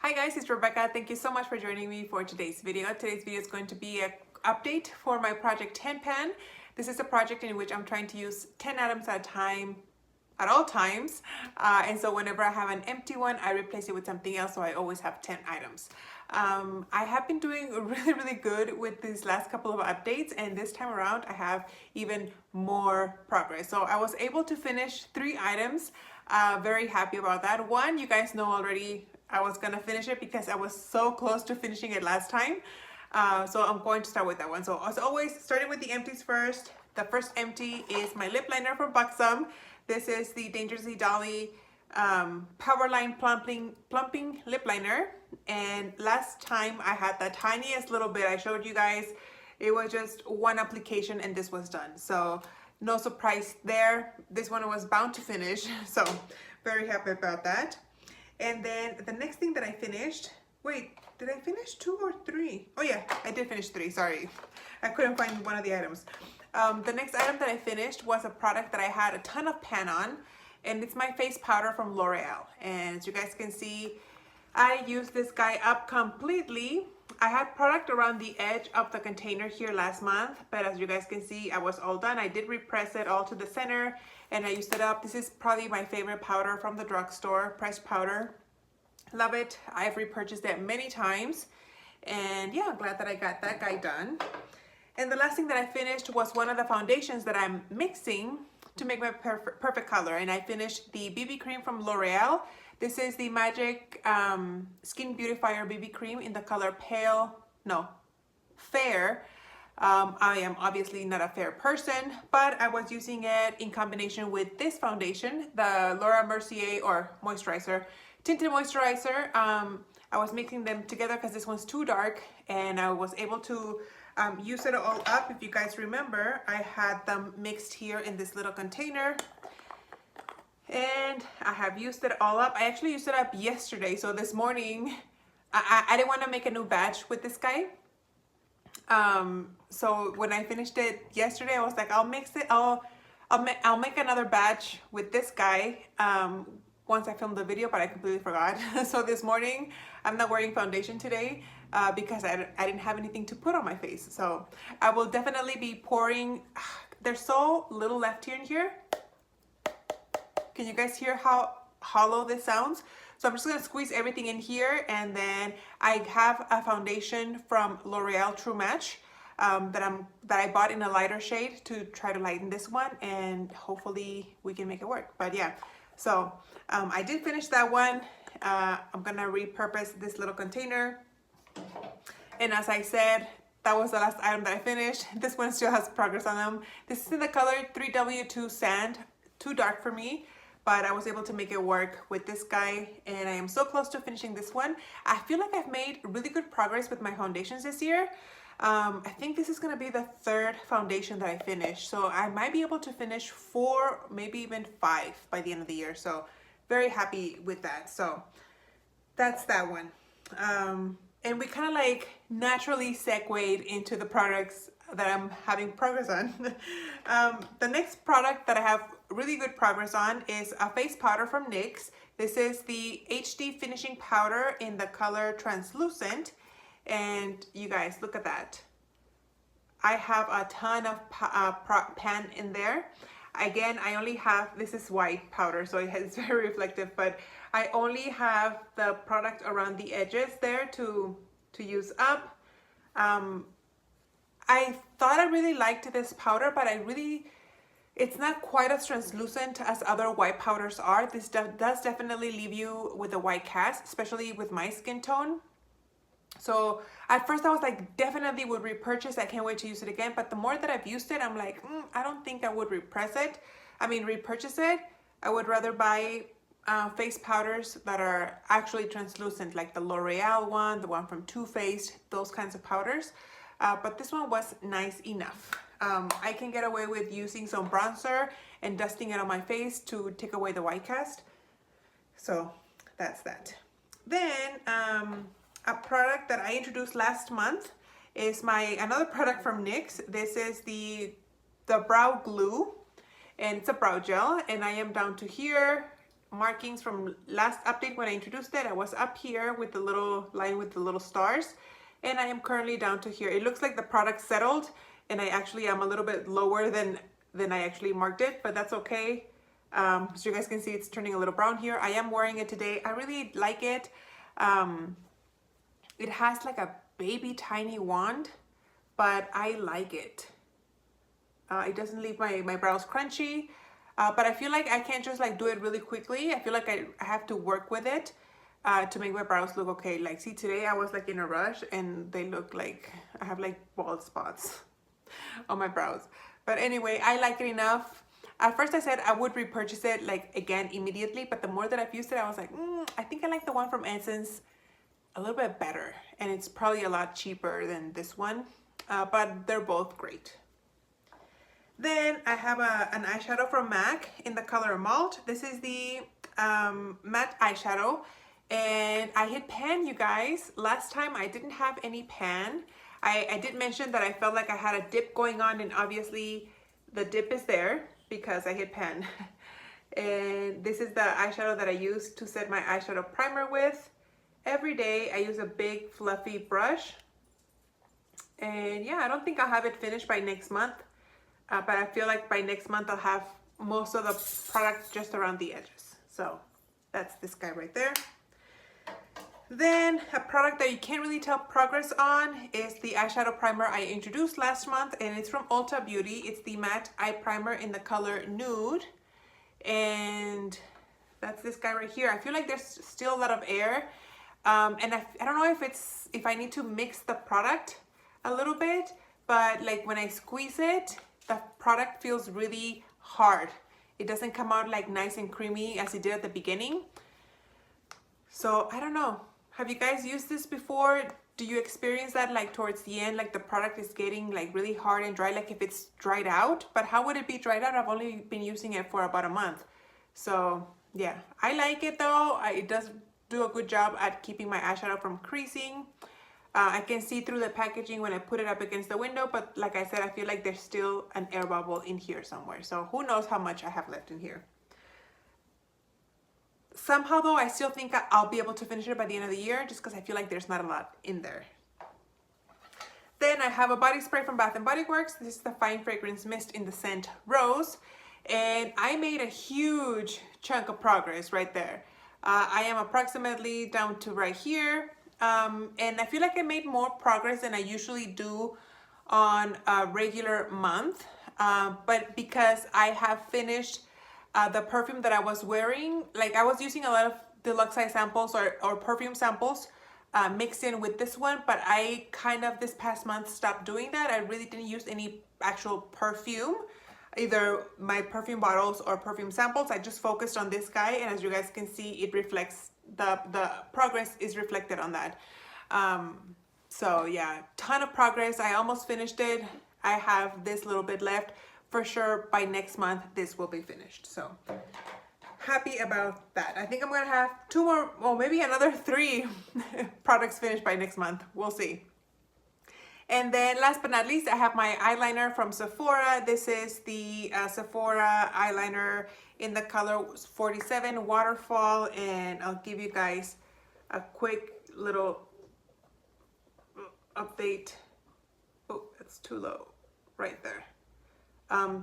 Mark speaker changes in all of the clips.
Speaker 1: Hi guys, it's Rebecca. Thank you so much for joining me for today's video. Today's video is going to be an update for my project 10 pan. This is a project in which I'm trying to use 10 items at a time at all times, and so whenever I have an empty one, I replace it with something else, so I always have 10 items. I have been doing really good with these last couple of updates, and this time around I have even more progress. So I was able to finish 3 items. Very happy about that. One, you guys know already I was gonna finish it because I was so close to finishing it last time. So I'm going to start with that one. So as always, starting with the empties first. The first empty is my lip liner from Buxom. This is the Dangerously Dolly Powerline Plumping Lip Liner. And last time I had the tiniest little bit I showed you guys. It was just one application and this was done. So no surprise there. This one was bound to finish. So very happy about that. And then the next thing that I finished, wait, did I finish 2 or 3? Oh yeah, I did finish 3, sorry. I couldn't find one of the items. The next item that I finished was a product that I had a ton of pan on, and it's my face powder from L'Oreal. And as you guys can see, I used this guy up completely. I had product around the edge of the container here last month, but as you guys can see, I was all done. I did repress it all to the center and I used it up. This is probably my favorite powder from the drugstore, pressed powder. Love it. I've repurchased it many times. And yeah, I'm glad that I got that guy done. And the last thing that I finished was one of the foundations that I'm mixing to make my perfect color. And I finished the BB cream from L'Oreal. This is the Magic Skin Beautifier BB cream in the color Fair. I am obviously not a fair person, but I was using it in combination with this foundation, the Laura Mercier or moisturizer, tinted moisturizer. I was mixing them together because this one's too dark, and I was able to use it all up. If you guys remember, I had them mixed here in this little container, and I have used it all up. I actually used it up yesterday, so this morning I didn't want to make a new batch with this guy. So when I finished it yesterday, I was like, I'll mix it. I'll make another batch with this guy once I filmed the video, but I completely forgot. So this morning, I'm not wearing foundation today because I didn't have anything to put on my face. So I will definitely be pouring. There's so little left here and here. Can you guys hear how hollow this sounds? So I'm just gonna squeeze everything in here, and then I have a foundation from L'Oreal True Match that I bought in a lighter shade to try to lighten this one, and hopefully we can make it work. But yeah, so I did finish that one. I'm gonna repurpose this little container, and as I said, that was the last item that I finished. This one still has progress on them. This is in the color 3W2 Sand, too dark for me, but I was able to make it work with this guy, and I am so close to finishing this one. I feel like I've made really good progress with my foundations this year. I think this is gonna be the 3rd foundation that I finish, so I might be able to finish 4, maybe even 5 by the end of the year, so very happy with that. So that's that one. And we kind of like naturally segued into the products that I'm having progress on. The next product that I have really good progress on is a face powder from NYX. This is the HD Finishing Powder in the color Translucent. And you guys, look at that. I have a ton of pan in there. Again, I only have, this is white powder, so it's very reflective, but I only have the product around the edges there to use up. I thought I really liked this powder, but it's not quite as translucent as other white powders are. This does definitely leave you with a white cast, especially with my skin tone. So at first I was like, definitely would repurchase. I can't wait to use it again. But the more that I've used it, I'm like, I don't think I would repurchase it. I would rather buy face powders that are actually translucent, like the L'Oreal one, the one from Too Faced, those kinds of powders. But this one was nice enough. I can get away with using some bronzer and dusting it on my face to take away the white cast. So that's that. Then a product that I introduced last month is another product from NYX. This is the brow glue, and it's a brow gel, and I am down to here. markings from last update when I introduced it. I was up here with the little line with the little stars, and I am currently down to here. It looks like the product settled, and I actually am a little bit lower than I actually marked it, but that's okay. So you guys can see it's turning a little brown here. I am wearing it today. I really like it. It has like a baby tiny wand, but I like it. It doesn't leave my brows crunchy, but I feel like I can't just like do it really quickly. I feel like I have to work with it to make my brows look okay. Like, see, today I was like in a rush and they look like I have like bald spots on my brows. But anyway, I like it enough. At first I said I would repurchase it like again immediately, but the more that I've used it, I was like, I think I like the one from Essence a little bit better, and it's probably a lot cheaper than this one, but they're both great. Then I have an eyeshadow from MAC in the color Malt. This is the matte eyeshadow, and I hit pan, you guys. Last time I didn't have any pan. I did mention that I felt like I had a dip going on, and obviously the dip is there because I hit pan. And this is the eyeshadow that I use to set my eyeshadow primer with. Every day I use a big fluffy brush, and yeah, I don't think I'll have it finished by next month, but I feel like by next month I'll have most of the product just around the edges. So that's this guy right there. Then a product that you can't really tell progress on is the eyeshadow primer I introduced last month, and it's from Ulta Beauty. It's the matte eye primer in the color Nude, and that's this guy right here. I feel like there's still a lot of air. And I don't know if I need to mix the product a little bit, but like when I squeeze it, the product feels really hard. It doesn't come out like nice and creamy as it did at the beginning. So I don't know. Have you guys used this before? Do you experience that like towards the end, like the product is getting like really hard and dry, like if it's dried out? But how would it be dried out? I've only been using it for about a month. So yeah, I like it though. It does do a good job at keeping my eyeshadow from creasing. I can see through the packaging when I put it up against the window, but like I said, I feel like there's still an air bubble in here somewhere. So who knows how much I have left in here. Somehow though, I still think I'll be able to finish it by the end of the year, just because I feel like there's not a lot in there. Then I have a body spray from Bath & Body Works. This is the Fine Fragrance Mist in the scent Rose. And I made a huge chunk of progress right there. I am approximately down to right here. And I feel like I made more progress than I usually do on a regular month. But because I have finished the perfume that I was wearing, like I was using a lot of deluxe size samples or perfume samples mixed in with this one, but I kind of this past month stopped doing that. I really didn't use any actual perfume, either my perfume bottles or perfume samples. I just focused on this guy, and as you guys can see, it reflects the progress is reflected on that. So yeah, ton of progress. I almost finished it. I have this little bit left. For sure by next month this will be finished, so happy about that. I think I'm gonna have 2 more, or maybe another 3 products finished by next month. We'll see. And then last but not least, I have my eyeliner from Sephora. This is the Sephora eyeliner in the color 47 Waterfall, and I'll give you guys a quick little update. Oh, it's too low right there.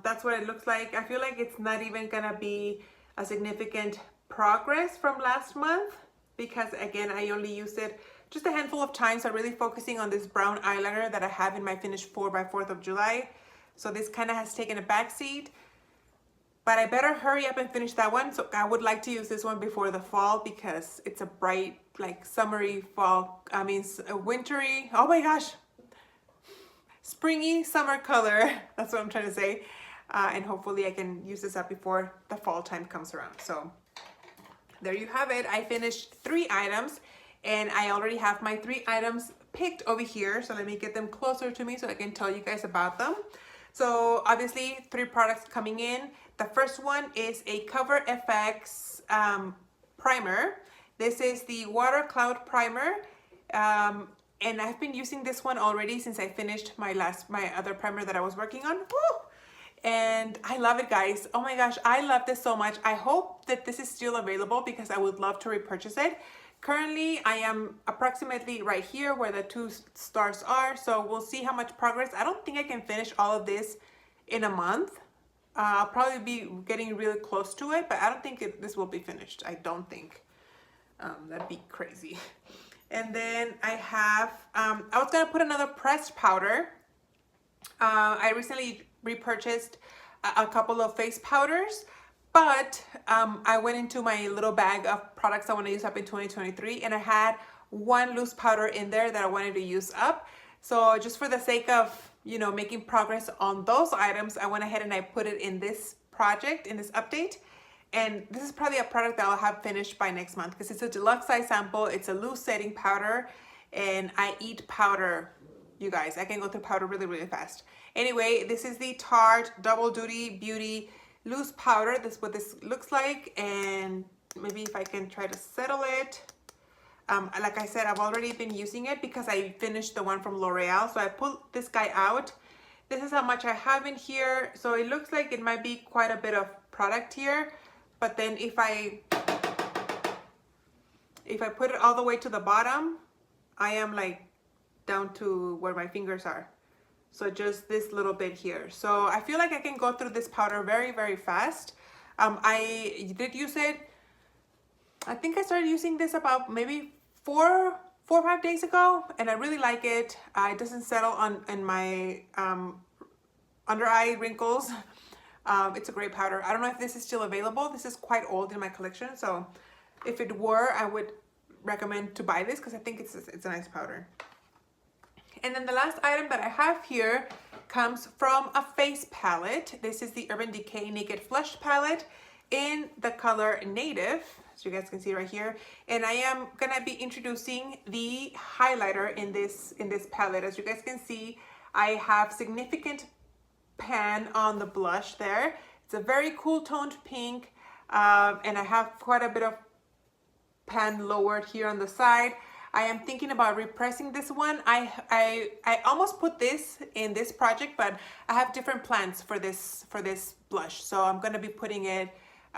Speaker 1: That's what it looks like. I feel like it's not even gonna be a significant progress from last month, because again, I only used it just a handful of times. I'm really focusing on this brown eyeliner that I have in my finished 4x4th of July. So this kind of has taken a back seat, but I better hurry up and finish that one. So I would like to use this one before the fall, because it's a bright, like summery fall, wintry, oh my gosh, springy summer color. That's what I'm trying to say. And hopefully I can use this up before the fall time comes around. So there you have it. I finished 3 items, and I already have my 3 items picked over here. So let me get them closer to me so I can tell you guys about them. So obviously 3 products coming in. The first one is a Cover FX primer. This is the Water Cloud Primer. And I've been using this one already since I finished my other primer that I was working on. Woo! and I love it, guys. Oh my gosh, I love this so much. I hope that this is still available because I would love to repurchase it. Currently, I am approximately right here where the 2 stars are, so we'll see how much progress. I don't think I can finish all of this in a month. I'll probably be getting really close to it, but I don't think this will be finished. I don't think. That'd be crazy. And then I have, I was gonna put another pressed powder. I recently repurchased a couple of face powders, but I went into my little bag of products I want to use up in 2023, and I had one loose powder in there that I wanted to use up. So just for the sake of, you know, making progress on those items, I went ahead and I put it in this project, in this update. And this is probably a product that I'll have finished by next month because it's a deluxe size sample. It's a loose setting powder, and I eat powder, you guys. I can go through powder really, really fast. Anyway, this is the Tarte Double Duty Beauty Loose Powder. This is what this looks like, and maybe if I can try to settle it. Like I said, I've already been using it because I finished the one from L'Oreal, so I pulled this guy out. This is how much I have in here. So it looks like it might be quite a bit of product here, but then if I put it all the way to the bottom, I am like down to where my fingers are. So just this little bit here. So I feel like I can go through this powder very, very fast. I did use it. I think I started using this about maybe four or 5 days ago, and I really like it. It doesn't settle on my under eye wrinkles. It's a great powder. I don't know if this is still available. This is quite old in my collection, so if it were, I would recommend to buy this because I think it's a nice powder. And then the last item that I have here comes from a face palette. This is the Urban Decay Naked Flush palette in the color Native, as you guys can see right here. And I am gonna be introducing the highlighter in this palette. As you guys can see, I have significant pan on the blush there. It's a very cool toned pink, and I have quite a bit of pan lowered here on the side. I am thinking about repressing this one. I almost put this in this project, but I have different plans for this blush. So I'm gonna be putting it,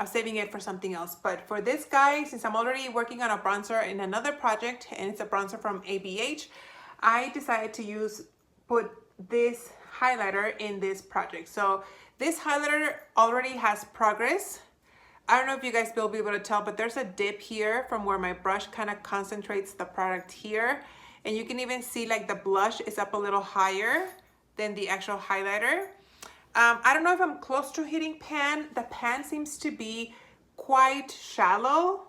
Speaker 1: saving it for something else. But for this guy, since I'm already working on a bronzer in another project, and it's a bronzer from ABH, I decided to put this highlighter in this project. So this highlighter already has progress. I don't know if you guys will be able to tell, but there's a dip here from where my brush kind of concentrates the product here. And you can even see like the blush is up a little higher than the actual highlighter. I don't know if I'm close to hitting pan. The pan seems to be quite shallow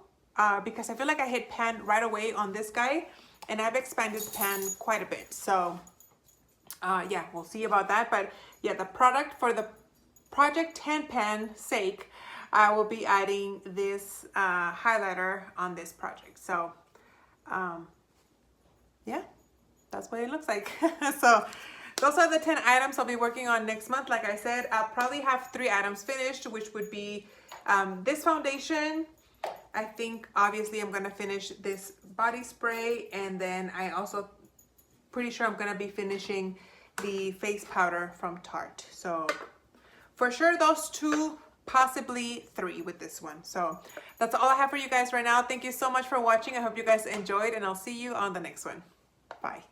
Speaker 1: because I feel like I hit pan right away on this guy, and I've expanded pan quite a bit. So yeah, we'll see about that. But yeah, the product for the Project 10 Pan sake, I will be adding this highlighter on this project. So yeah, that's what it looks like. So those are the 10 items I'll be working on next month. Like I said, I'll probably have 3 items finished, which would be this foundation. I think obviously I'm gonna finish this body spray, and then I also pretty sure I'm gonna be finishing the face powder from Tarte. So for sure those 2, possibly 3 with this one. So that's all I have for you guys right now. Thank you so much for watching. I hope you guys enjoyed, and I'll see you on the next one. Bye.